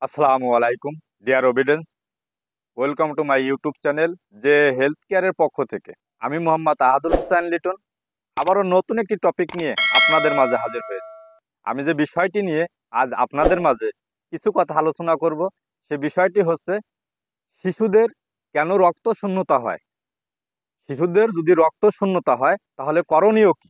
আসসালামু আলাইকুম dear audience. Welcome to my YouTube channel যে হেলথ কেয়ারের পক্ষ থেকে। আমি মোহাম্মদ আহাদুল হোসেন লিটন আবারও নতুন একটি টপিক নিয়ে আপনাদের মাঝে হাজির হয়েছি। আমি যে বিষয়টি নিয়ে আজ আপনাদের মাঝে কিছু কথা আলোচনা করব, সে বিষয়টি হচ্ছে শিশুদের কেন রক্ত শূন্যতা হয়। শিশুদের যদি রক্ত শূন্যতা হয় তাহলে করণীয় কি,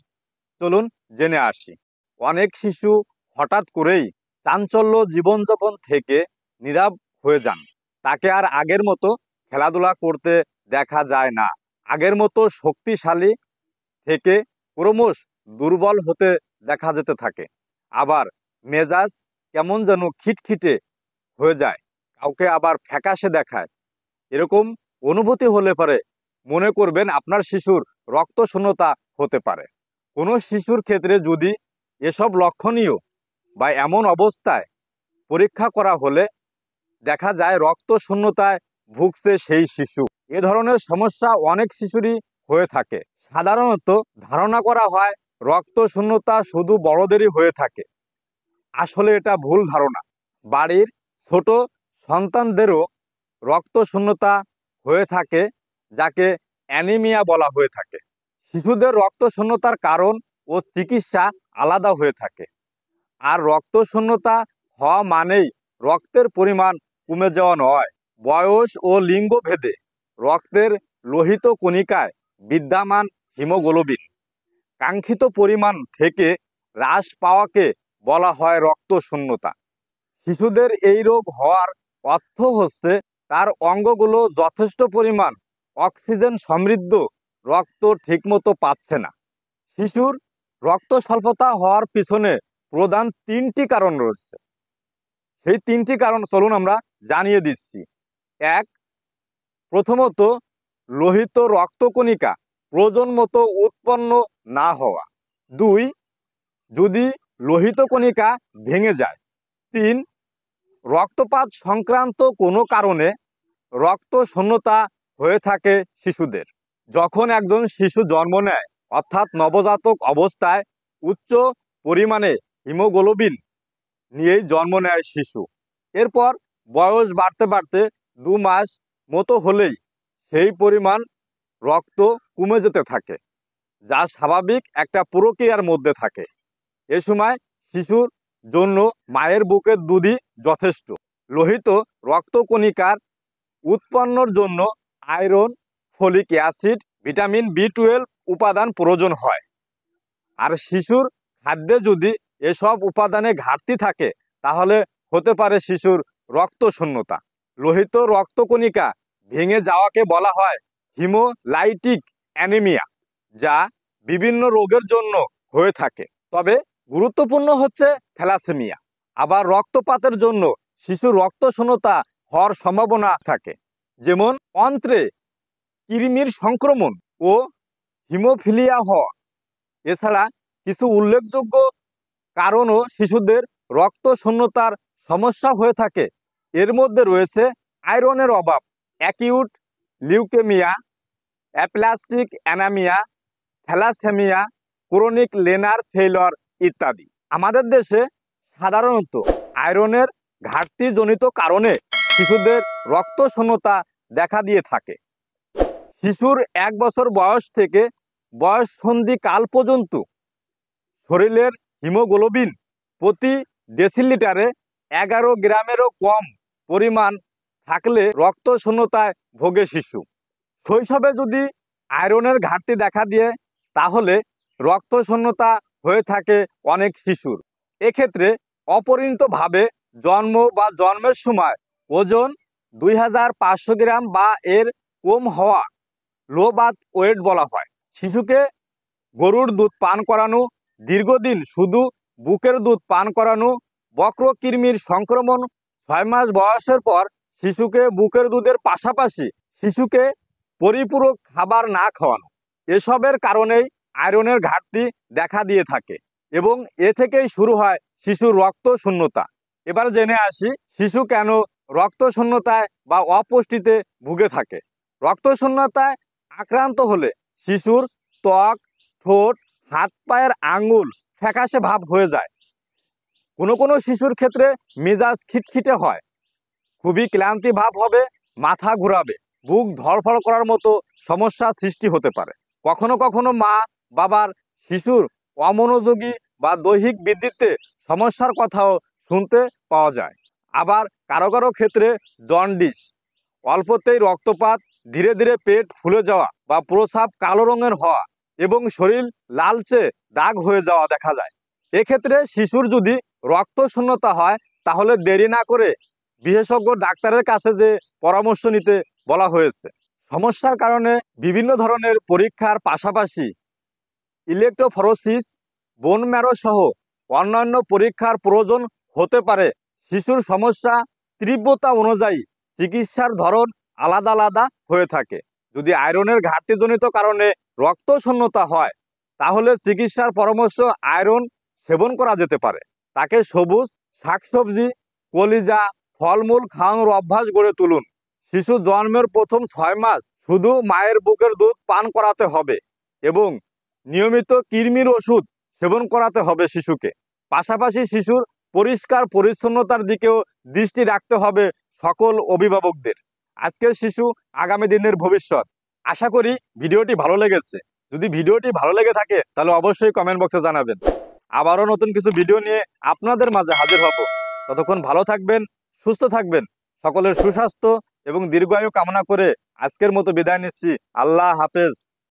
চলুন জেনে আসি। অনেক শিশু হঠাৎ করেই চাঞ্চল্য জীবনযাপন থেকে নীরব হয়ে যান। তাকে আর আগের মতো খেলাধুলা করতে দেখা যায় না। আগের মতো শক্তিশালী থেকে ক্রমশ দুর্বল হতে দেখা যেতে থাকে। আবার মেজাজ কেমন যেন খিটখিটে হয়ে যায়, কাউকে আবার ফ্যাকাশে দেখায়। এরকম অনুভূতি হলে পরে মনে করবেন আপনার শিশুর রক্ত শূন্যতা হতে পারে। কোনো শিশুর ক্ষেত্রে যদি এসব লক্ষণীয় বা এমন অবস্থায় পরীক্ষা করা হলে দেখা যায় রক্ত শূন্যতায় ভুগছে সেই শিশু। এ ধরনের সমস্যা অনেক শিশুরই হয়ে থাকে। সাধারণত ধারণা করা হয় রক্ত শূন্যতা শুধু বড়দেরই হয়ে থাকে। আসলে এটা ভুল ধারণা। বাড়ির ছোট সন্তানদেরও রক্ত শূন্যতা হয়ে থাকে, যাকে অ্যানিমিয়া বলা হয়ে থাকে। শিশুদের রক্ত শূন্যতার কারণ ও চিকিৎসা আলাদা হয়ে থাকে। আর রক্ত শূন্যতা হওয়া মানেই রক্তের পরিমাণ কমে যাওয়া নয়। বয়স ও লিঙ্গ ভেদে রক্তের লোহিত কণিকায় বিদ্যমান হিমোগ্লোবিন কাঙ্ক্ষিত পরিমাণ থেকে হ্রাস পাওয়াকে বলা হয় রক্ত শূন্যতা। শিশুদের এই রোগ হওয়ার অর্থ হচ্ছে তার অঙ্গগুলো যথেষ্ট পরিমাণ অক্সিজেন সমৃদ্ধ রক্ত ঠিকমতো পাচ্ছে না। শিশুর রক্ত স্বল্পতা হওয়ার পিছনে প্রধান তিনটি কারণ রয়েছে। সেই তিনটি কারণ চলুন আমরা জানিয়ে দিচ্ছি। এক, প্রথমত লোহিত রক্তকণিকা প্রয়োজন মতো উৎপন্ন না হওয়া। দুই, যদি লোহিত কণিকা ভেঙে যায়। তিন, রক্তপাত সংক্রান্ত কোনো কারণে রক্ত শূন্যতা হয়ে থাকে শিশুদের। যখন একজন শিশু জন্ম নেয়, অর্থাৎ নবজাতক অবস্থায় উচ্চ পরিমাণে হিমোগ্লোবিন নিয়েই জন্ম নেয় শিশু। এরপর বয়স বাড়তে বাড়তে 2 মাস মতো হলেই সেই পরিমাণ রক্ত কমে যেতে থাকে, যা স্বাভাবিক একটা প্রক্রিয়ার মধ্যে থাকে। এ সময় শিশুর জন্য মায়ের বুকের দুধই যথেষ্ট। লোহিত রক্তকণিকার উৎপন্নর জন্য আয়রন, ফলিক অ্যাসিড, ভিটামিন বি12 উপাদান প্রয়োজন হয়। আর শিশুর খাদ্যে যদি এসব উপাদানে ঘাটতি থাকে তাহলে হতে পারে শিশুর রক্ত শূন্যতা। লোহিত রক্তকণিকা ভেঙে যাওয়াকে বলা হয় হিমোলাইটিক অ্যানিমিয়া, যা বিভিন্ন রোগের জন্য হয়ে থাকে। তবে গুরুত্বপূর্ণ হচ্ছে থ্যালাসেমিয়া। আবার রক্তপাতের জন্য শিশুর রক্ত শূন্যতা হওয়ার সম্ভাবনা থাকে, যেমন অন্ত্রে কৃমির সংক্রমণ ও হিমোফিলিয়া হওয়া। এছাড়া কিছু উল্লেখযোগ্য কারণও শিশুদের রক্ত শূন্যতার সমস্যা হয়ে থাকে। এর মধ্যে রয়েছে আয়রনের অভাব, acute leukaemia, aplastic anaemia, thalassaemia, chronic renal failure ইত্যাদি। আমাদের দেশে সাধারণত আয়রনের ঘাটতিজনিত কারণে শিশুদের রক্ত শূন্যতা দেখা দিয়ে থাকে। শিশুর 1 বছর বয়স থেকে বয়ঃসন্ধিকাল পর্যন্ত শরীরের হিমোগ্লোবিন প্রতি ডেসিলিটারে 11 গ্রামেরও কম পরিমাণ থাকলে রক্ত শূন্যতায় ভোগে শিশু। শৈশবে যদি আয়রনের ঘাটতি দেখা দিয়ে তাহলে রক্ত শূন্যতা হয়ে থাকে অনেক শিশুর। এক্ষেত্রে অপরিণতভাবে জন্ম বা জন্মের সময় ওজন 2500 গ্রাম বা এর কম হওয়া লো বার্থ ওয়েট বলা হয়। শিশুকে গরুর দুধ পান করানো, দীর্ঘদিন শুধু বুকের দুধ পান করানো, বক্রকৃমির সংক্রমণ, 6 মাস বয়সের পর শিশুকে বুকের দুধের পাশাপাশি শিশুকে পরিপূরক খাবার না খাওয়ানো, এসবের কারণেই আয়রনের ঘাটতি দেখা দিয়ে থাকে এবং এ থেকেই শুরু হয় শিশুর রক্ত শূন্যতা। এবার জেনে আসি শিশু কেন রক্ত শূন্যতায় বা অপুষ্টিতে ভুগে থাকে। রক্ত শূন্যতায় আক্রান্ত হলে শিশুর ত্বক, ঠোঁট, হাত পায়ের আঙ্গুল ফ্যাকাশে ভাব হয়ে যায়। কোনো কোনো শিশুর ক্ষেত্রে মেজাজ খিটখিটে হয়, খুবই ক্লান্তি ভাব হবে, মাথা ঘোরাবে, বুক ধড়ফড় করার মতো সমস্যা সৃষ্টি হতে পারে। কখনো কখনো মা বাবার শিশুর অমনোযোগী বা দৈহিক বৃদ্ধিতে সমস্যার কথাও শুনতে পাওয়া যায়। আবার কারো কারো ক্ষেত্রে জন্ডিস, অল্পতেই রক্তপাত, ধীরে ধীরে পেট ফুলে যাওয়া বা প্রস্রাব কালো রঙের হওয়া এবং শরীর লালচে দাগ হয়ে যাওয়া দেখা যায়। এক্ষেত্রে শিশুর যদি রক্ত শূন্যতা হয় তাহলে দেরি না করে বিশেষজ্ঞ ডাক্তারের কাছে যে পরামর্শ নিতে বলা হয়েছে। সমস্যার কারণে বিভিন্ন ধরনের পরীক্ষার পাশাপাশি ইলেকট্রোফোরেসিস, বোন ম্যারো সহ অন্যান্য পরীক্ষার প্রয়োজন হতে পারে। শিশুর সমস্যা তীব্রতা অনুযায়ী চিকিৎসার ধরন আলাদা আলাদা হয়ে থাকে। যদি আয়রনের ঘাটতিজনিত কারণে রক্ত শূন্যতা হয় তাহলে চিকিৎসার পরামর্শ আয়রন সেবন করা যেতে পারে। তাকে সবুজ শাকসবজি, কলিজা, ফলমূল খাওয়ানোর অভ্যাস গড়ে তুলুন। শিশু জন্মের প্রথম 6 মাস শুধু মায়ের বুকের দুধ পান করাতে হবে এবং নিয়মিত কৃমির ওষুধ সেবন করাতে হবে শিশুকে। পাশাপাশি শিশুর পরিষ্কার পরিচ্ছন্নতার দিকেও দৃষ্টি রাখতে হবে সকল অভিভাবকদের। আজকের শিশু আগামী দিনের ভবিষ্যৎ। আশা করি ভিডিওটি ভালো লেগেছে। যদি ভিডিওটি ভালো লেগে থাকে তাহলে অবশ্যই কমেন্ট বক্সে জানাবেন। আবারও নতুন কিছু ভিডিও নিয়ে আপনাদের মাঝে হাজির হব। ততক্ষণ ভালো থাকবেন, সুস্থ থাকবেন। সকলের সুস্বাস্থ্য এবং দীর্ঘায়ু কামনা করে আজকের মতো বিদায় নিচ্ছি। আল্লাহ হাফেজ।